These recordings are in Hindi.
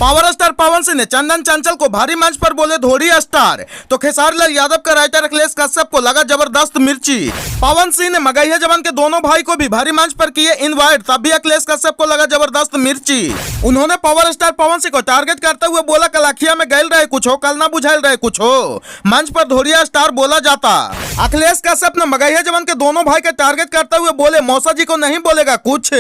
पावर स्टार पवन सिंह ने चंदन चंचल को भारी मंच पर बोले धोरी स्टार, तो खेसारी लाल यादव का राइटर अखिलेश कश्यप को लगा जबरदस्त मिर्ची। पवन सिंह ने मगहिया जवान के दोनों भाई को भी भारी मंच पर किए इनवाइट, तब भी अखिलेश कश्यप को लगा जबरदस्त मिर्ची। उन्होंने पावर स्टार पवन सिंह को टारगेट करते हुए बोला कलाखिया में गैल रहे कुछ हो, कल ना बुझाइल रहे कुछ हो, मंच पर धोरिया स्टार बोला जाता। अखिलेश कश्यप ने मगहिया जवान के दोनों भाई का टारगेट करते हुए बोले मौसा जी को नहीं बोलेगा कुछ,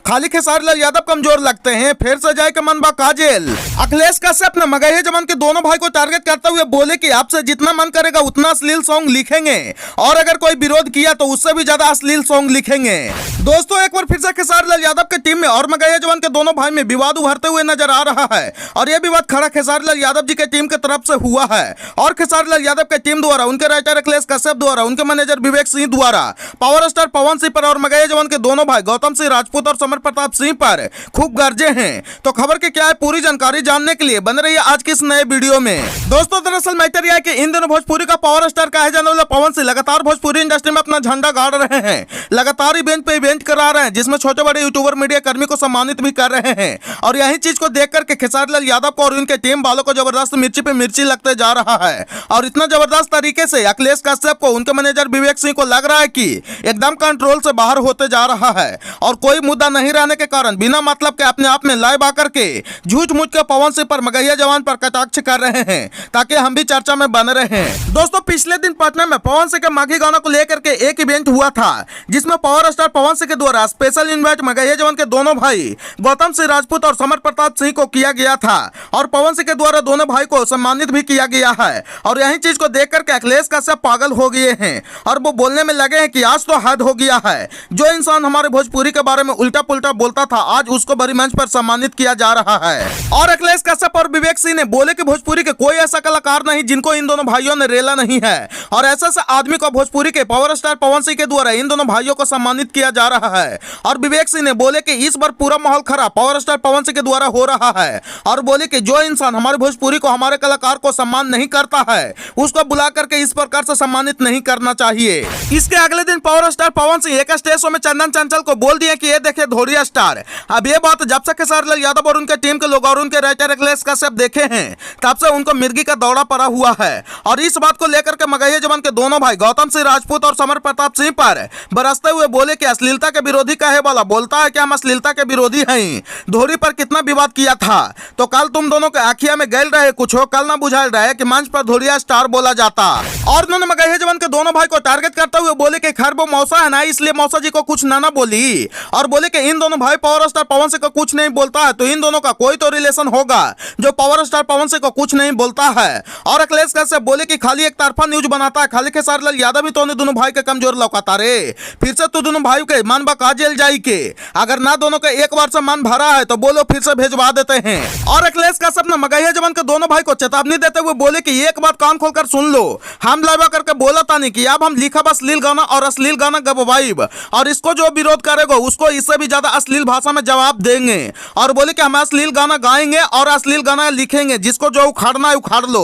खाली खेसारी लाल यादव कमजोर लगते हैं, फिर से जाए के मन बा काजेल। अखिलेश कश्यप ने मगहिया जवान के दोनों भाई को टारगेट करते हुए बोले कि आपसे जितना मन करेगा उतना अश्लील सॉन्ग लिखेंगे, और अगर कोई विरोध किया तो उससे भी ज्यादा अश्लील सॉन्ग लिखेंगे। दोस्तों एक बार फिर से खेसारी लाल यादव की टीम में और मगहिया जवान के दोनों भाई में विवाद उभरते हुए नजर आ रहा है, और यह विवाद खड़ा खेसारी लाल यादव जी की टीम की तरफ से हुआ है, और खेसारी लाल यादव की टीम द्वारा, उनके राइटर अखिलेश कश्यप द्वारा, उनके मैनेजर विवेक सिंह द्वारा पावर स्टार पवन सिंह पर और मगहिया जवान के दोनों भाई गौतम सिंह राजपूत और समर प्रताप सिंह पर खूब गर्जे हैं। तो खबर की क्या है पूरी जानकारी जानने के लिए बन रही है आज के इस नए वीडियो में। दोस्तों दरअसल मैटर यह है कि इन दिनों भोजपुरी का पावर स्टार कहे जाने वाला पवन सिंह लगातार भोजपुरी इंडस्ट्री में अपना झंडा गाड़ रहे हैं, लगातार इवेंट पे इवेंट करा रहे हैं, जिसमें छोटे बड़े यूट्यूबर मीडिया कर्मी को सम्मानित भी कर रहे हैं, और यही चीज को देख करके खेसारी लाल यादव को और उनके टीम वालों को जबरदस्त मिर्ची पे मिर्ची लगते जा रहा है, और इतना जबरदस्त तरीके से अखिलेश कश्यप को उनके मैनेजर विवेक सिंह को लग रहा है कि एकदम कंट्रोल से बाहर होते जा रहा है, और कोई मुद्दा नहीं रहने के कारण बिना मतलब के अपने आप में लाइव आकर के झूठ मूठ के पवन सिंह पर मगहिया जवान पर कटाक्ष कर रहे हैं, ताकि हम भी चर्चा में बन रहे हैं। दोस्तों पिछले दिन पटना में पवन सिंह के माघी गाना को लेकर के एक इवेंट हुआ था, जिसमें पावर स्टार पवन सिंह के द्वारा स्पेशल इनवाइट मगहिया जवान के दोनों भाई गौतम सिंह राजपूत और समर प्रताप सिंह को किया गया था, और पवन सिंह के द्वारा दोनों भाई को सम्मानित भी किया गया है, और यही चीज को देख करके अखिलेश कश्यप पागल हो गए हैं, और वो बोलने में लगे हैं कि आज तो हद हो गया है, जो इंसान हमारे भोजपुरी के बारे में उल्टा पुल्टा बोलता था आज उसको बड़ी मंच पर सम्मानित किया जा रहा है। और अखिलेश कश्यप और विवेक सिंह ने बोले कि भोजपुरी के कोई ऐसा कलाकार नहीं जिनको इन दोनों भाइयों ने रेला नहीं है, और ऐसे आदमी को भोजपुरी के पावर स्टार पवन सिंह के द्वारा इन दोनों भाइयों को सम्मानित किया जा रहा है। और विवेक सिंह ने बोले कि इस बार पूरा माहौल खराब पावर स्टार पवन सिंह के द्वारा हो रहा है, और बोले कि जो इंसान हमारे भोजपुरी को हमारे कलाकार को सम्मान नहीं करता है उसको बुला करके इस प्रकार से सम्मानित नहीं करना चाहिए। इसके अगले दिन पावर स्टार पवन सिंह एक स्टेज शो में चंदन चंचल को बोल दिया कि ये देखिए धोरिया स्टार। अब ये बात जब से खेसारी लाल यादव और उनके टीम के लोग और उनके राइटर अखिलेश कश्यप देखे हैं तब से उनको मिर्गी का दौरा पड़ा हुआ है, और इस बात को लेकर के मगहिया जवान के दोनों भाई गौतम सिंह राजपूत और समर प्रताप सिंह पर बरसते हुए बोले कि अश्लीलता के विरोधी कहे वाला बोलता है कि हम अश्लीलता के विरोधी हैं, धोरी पर कितना विवाद किया था, तो कल तुम दोनों के आखिया में गैल रहे कुछ हो, कल ना बुझाइल रहे कि मंच पर धोरिया स्टार बोला जाता। और उन्होंने मगहिया जवान के दोनों भाई को टारगेट करते हुए बोले कि खैर वो मौसा है ना, इसलिए मौसा जी को कुछ ना बोली, और बोले कि इन दोनों भाई पावर स्टार पवन सिंह को कुछ नहीं बोलता है, तो इन दोनों का कोई तो रिलेशन होगा जो पावर स्टार पवन सिंह को कुछ नहीं बोलता है। और अखिलेश कश्यप बोले कि खाली एक तरफा न्यूज बनाता है, खाली खेसारी लाल यादव भी तो दोनों भाई के कमजोर लौकाता रे, फिर से तो दोनों भाई के मन बका जेल जाई के, अगर ना दोनों के एक बार से मन भरा है तो बोलो फिर से भेजवा देते हैं। और अखिलेश कश्यप ने मगहिया जवान के दोनों भाई को चेतावनी देते हुए बोले कि एक बात कान खोलकर सुन लो, हम लाइव करके बोला था नहीं कि अब हम लिखा अश्लील गाना और अश्लील गाना गवाइब, और इसको जो विरोध करेगा उसको इससे भी ज्यादा अश्लील भाषा में जवाब देंगे, और बोले कि हम अश्लील गाना गाएंगे और अश्लील गाना लिखेंगे, जिसको जो उखाड़ना है उखाड़ लो।